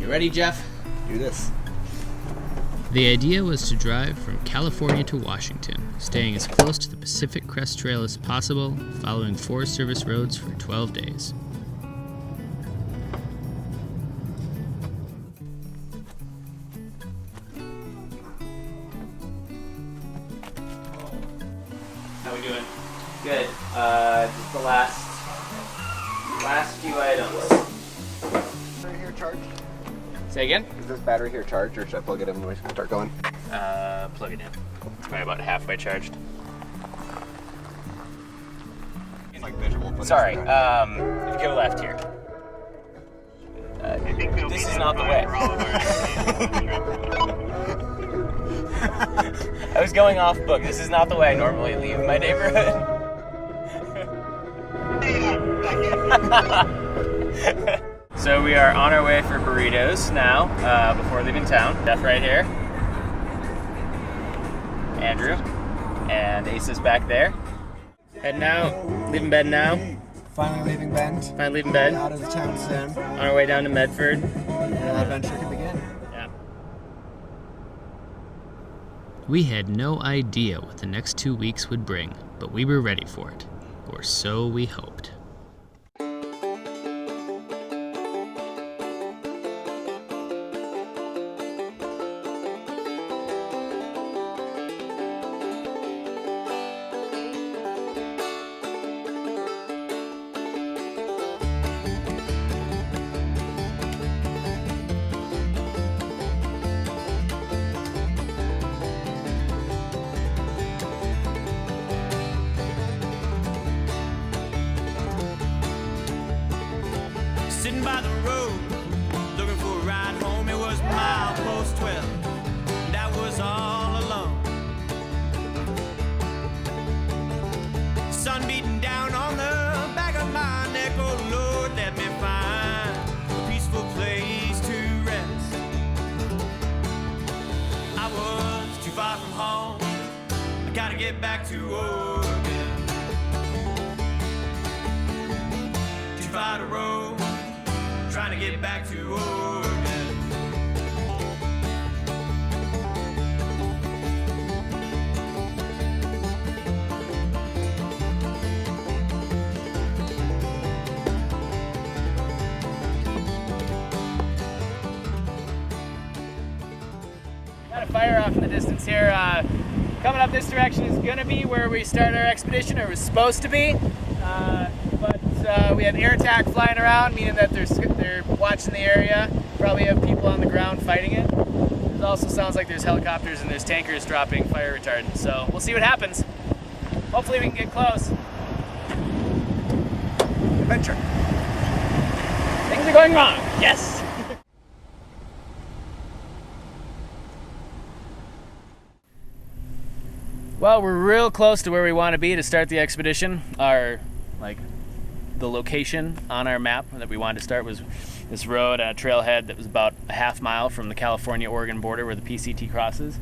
You ready, Jeff? Do this. The idea was to drive from California to Washington, staying as close to the Pacific Crest Trail as possible, following Forest Service roads for 12 days. How we doing? Good. Just the last few items. Battery here charged? Say again? Is this battery here charged, or should I plug it in when we start going? Plug it in. It's probably about halfway charged. It's like visual. Sorry, if you go left here. This is not the way. I was going off book. This is not the way I normally leave my neighborhood. So we are on our way for burritos now, before leaving town. Jeff right here. Andrew. And Ace is back there. Heading out, leaving bed now. Finally leaving Bend. Finally leaving bed. Out of the town soon. On our way down to Medford. And our adventure can begin. Yeah. We had no idea what the next 2 weeks would bring, but we were ready for it. Or so we hoped. Sitting by the road, looking for a ride home. It was milepost 12, and I was all alone. Sun beating down on the back of my neck. Oh Lord, let me find a peaceful place to rest. I was too far from home. I gotta get back to Oregon. Too far to roam, trying to get back to Oregon. Got a fire off in the distance here. Coming up this direction is going to be where we start our expedition, or was supposed to be. But we have air attack flying around, meaning that they're watching the area. Probably have people on the ground fighting it. It also sounds like there's helicopters and there's tankers dropping fire retardant. So we'll see what happens. Hopefully we can get close. Adventure. Things are going wrong. Yes. Well, we're real close to where we want to be to start the expedition. The location on our map that we wanted to start was this road and a trailhead that was about a half mile from the California-Oregon border where the PCT crosses.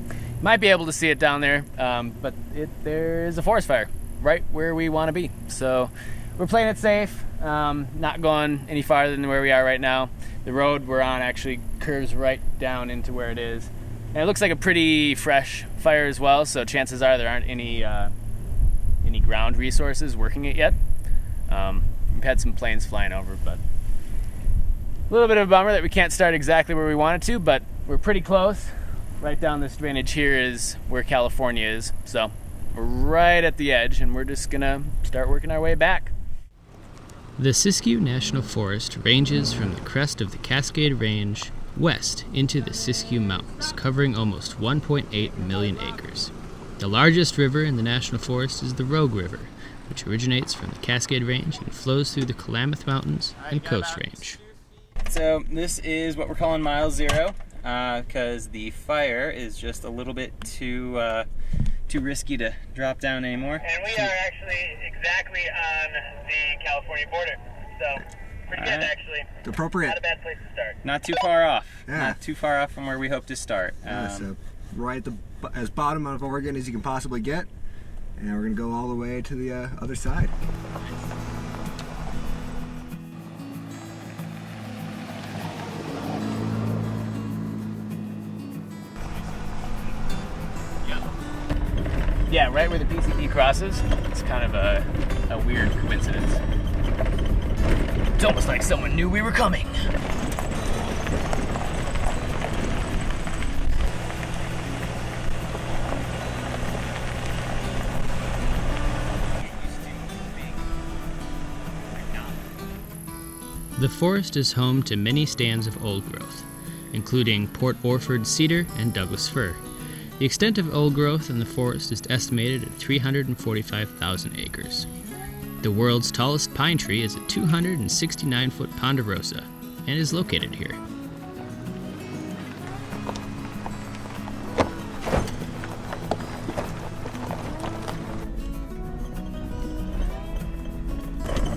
You might be able to see it down there, but there is a forest fire right where we want to be. So we're playing it safe, not going any farther than where we are right now. The road we're on actually curves right down into where it is. And it looks like a pretty fresh fire as well, so chances are there aren't any ground resources working it yet. We've had some planes flying over, but a little bit of a bummer that we can't start exactly where we wanted to, but we're pretty close. Right down this drainage here is where California is, so we're right at the edge, and we're just gonna start working our way back. The Siskiyou National Forest ranges from the crest of the Cascade Range west into the Siskiyou Mountains, covering almost 1.8 million acres. The largest river in the National Forest is the Rogue River, which originates from the Cascade Range and flows through the Klamath Mountains and Coast Range. So this is what we're calling mile zero, because the fire is just a little bit too risky to drop down anymore. And we are actually exactly on the California border, so pretty good actually. It's appropriate. Not a bad place to start. Not too far off. Yeah. Not too far off from where we hope to start. So right at as bottom of Oregon as you can possibly get, and we're gonna go all the way to the other side. right where the PCP crosses. It's kind of a weird coincidence. It's almost like someone knew we were coming. The forest is home to many stands of old growth, including Port Orford cedar and Douglas fir. The extent of old growth in the forest is estimated at 345,000 acres. The world's tallest pine tree is a 269-foot ponderosa and is located here.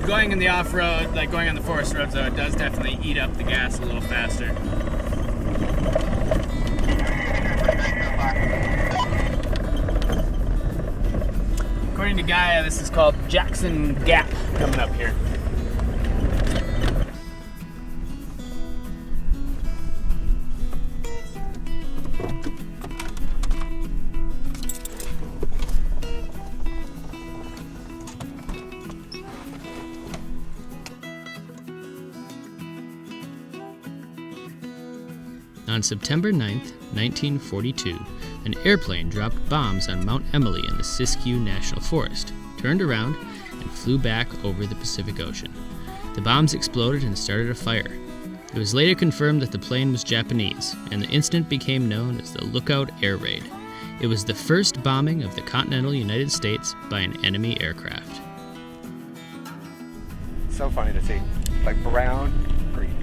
Going in the off-road, like going on the forest roads, though, it does definitely eat up the gas a little faster. According to Gaia, this is called Jackson Gap coming up here. On September 9th, 1942, an airplane dropped bombs on Mount Emily in the Siskiyou National Forest, turned around, and flew back over the Pacific Ocean. The bombs exploded and started a fire. It was later confirmed that the plane was Japanese, and the incident became known as the Lookout Air Raid. It was the first bombing of the continental United States by an enemy aircraft. So funny to see. Like brown, green.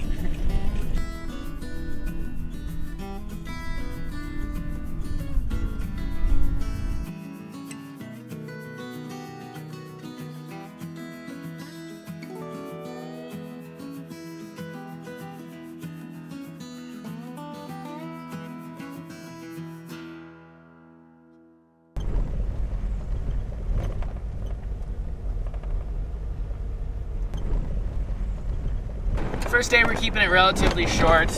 First day we're keeping it relatively short.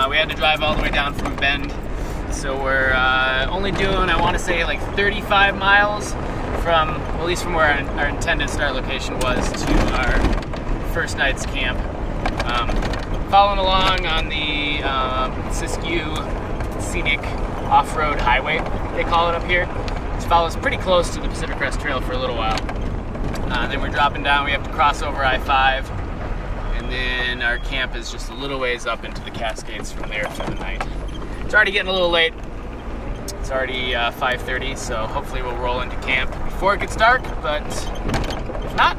We had to drive all the way down from Bend, so we're only doing, I want to say, like 35 miles from, well, at least from where our intended start location was, to our first night's camp. Following along on the Siskiyou Scenic Off-Road Highway, they call it up here. It follows pretty close to the Pacific Crest Trail for a little while. Then we're dropping down, we have to cross over I-5. And then our camp is just a little ways up into the Cascades from there for the night. It's already getting a little late. It's already 5:30, so hopefully we'll roll into camp before it gets dark, but if not,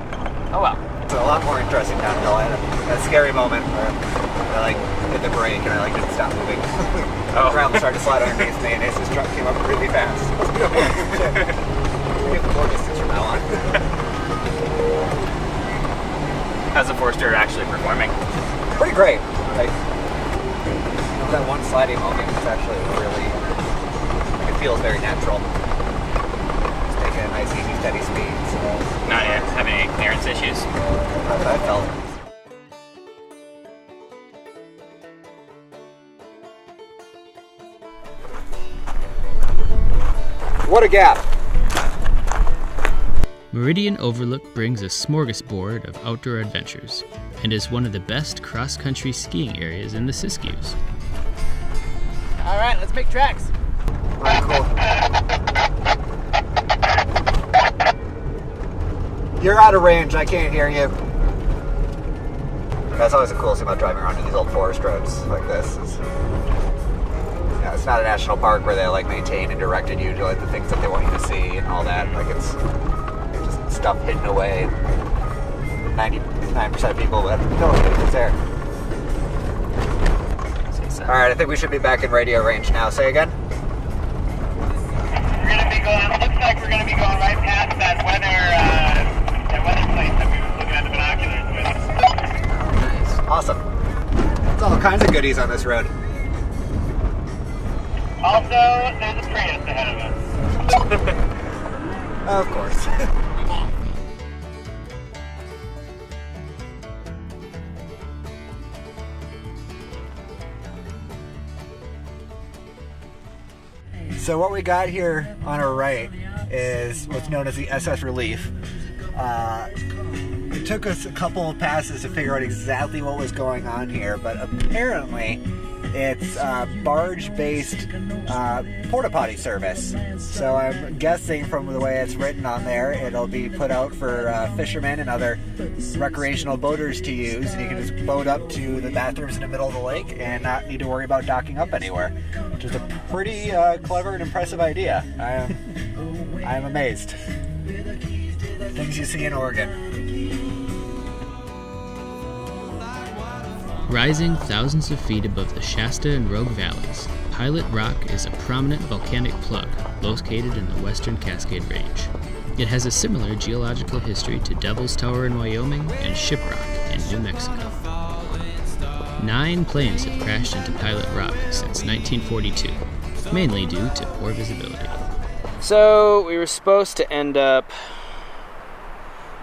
oh well. It's a lot more interesting downhill. I had a scary moment where I hit the brake and I didn't stop moving. The ground started to slide underneath me and Ace's truck came up really fast. We have more distance from now on. How's the Forester actually performing? Pretty great. Like, that one sliding moment is actually really, it feels very natural. Just taking a nice, easy, steady speed. So, Not yet having any clearance issues. not that I felt. What a gap! Meridian Overlook brings a smorgasbord of outdoor adventures and is one of the best cross-country skiing areas in the Siskiyous. All right, let's make tracks. Alright, cool. You're out of range, I can't hear you. That's always the coolest thing about driving around these old forest roads like this. It's not a national park where they maintain and directed you to the things that they want you to see and all that. It's just stuff hidden away. 99% of people have no idea it's there. Alright, I think we should be back in radio range now. Say again? We're going to be going, looks like we're going to be going right past that weather place that we were looking at the binoculars with. Nice. Awesome. There's all kinds of goodies on this road. Also, there's a Prius ahead of us. Of course. So what we got here on our right is what's known as the SS Relief. It took us a couple of passes to figure out exactly what was going on here, but apparently it's barge-based porta potty service. So I'm guessing from the way it's written on there, it'll be put out for fishermen and other recreational boaters to use, and you can just boat up to the bathrooms in the middle of the lake and not need to worry about docking up anywhere, which is a pretty clever and impressive idea. I am amazed. Things you see in Oregon. Rising thousands of feet above the Shasta and Rogue Valleys, Pilot Rock is a prominent volcanic plug located in the western Cascade Range. It has a similar geological history to Devil's Tower in Wyoming and Shiprock in New Mexico. 9 planes have crashed into Pilot Rock since 1942, mainly due to poor visibility. So we were supposed to end up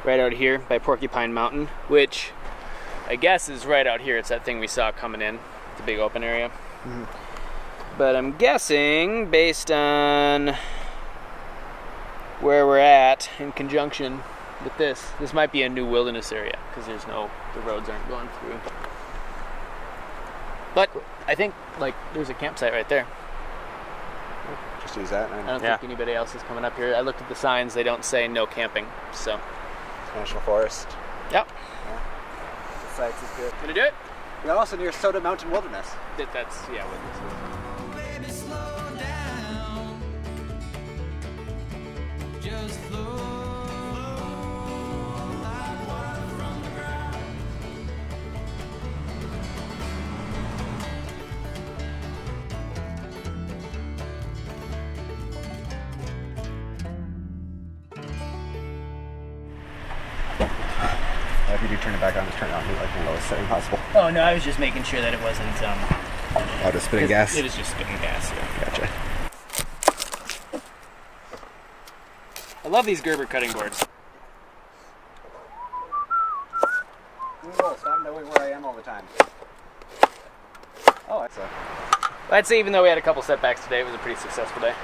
right out here by Porcupine Mountain, which I guess is right out here. It's that thing we saw coming in, the big open area. Mm-hmm. But I'm guessing, based on where we're at in conjunction with this might be a new wilderness area because the roads aren't going through. But I think there's a campsite right there. Just use that. I don't think anybody else is coming up here. I looked at the signs; they don't say no camping. So it's National Forest. Yep. Yeah. The sites is good. Gonna do it? We're also near Soda Mountain Wilderness. That's what this is. Baby, slow down. Just flow like water from the ground. If you do turn it back on, just turn it on to the lowest setting possible. Oh no, I was just making sure that it wasn't. Oh, just spitting gas? It was just spitting gas. Yeah. Gotcha. I love these Gerber cutting boards. Stop knowing where I am all the time. Oh, that's a... I'd say even though we had a couple setbacks today, it was a pretty successful day.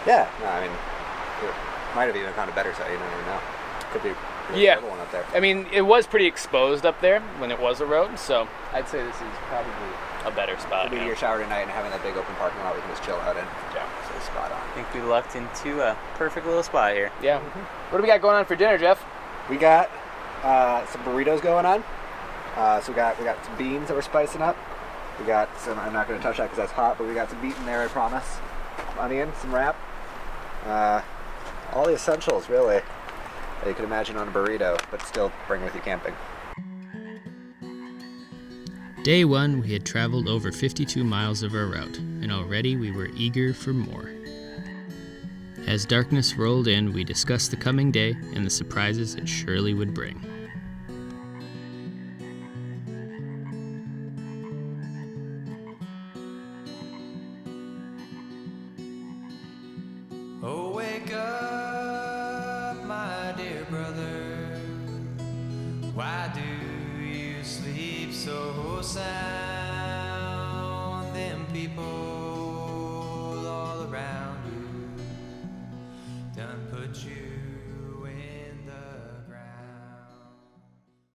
Yeah, no, I mean, it might have even found a better site, you never know. Could be Yeah. another one up there. I mean, it was pretty exposed up there when it was a road, so I'd say this is probably a better spot. Could be your shower tonight and having that big open parking lot we can just chill out in. Yeah. So it's spot on. I think we lucked into a perfect little spot here. Yeah. What do we got going on for dinner, Jeff? We got some burritos going on. So we got some beans that we're spicing up. We got some, I'm not going to touch that because that's hot, but we got some meat in there, I promise. Some onion, some wrap. All the essentials, really, that you could imagine on a burrito, but still bring with you camping. Day 1, we had traveled over 52 miles of our route, and already we were eager for more. As darkness rolled in, we discussed the coming day and the surprises it surely would bring. Oh, wake up, my dear brother. Why do you sleep so sound? Them people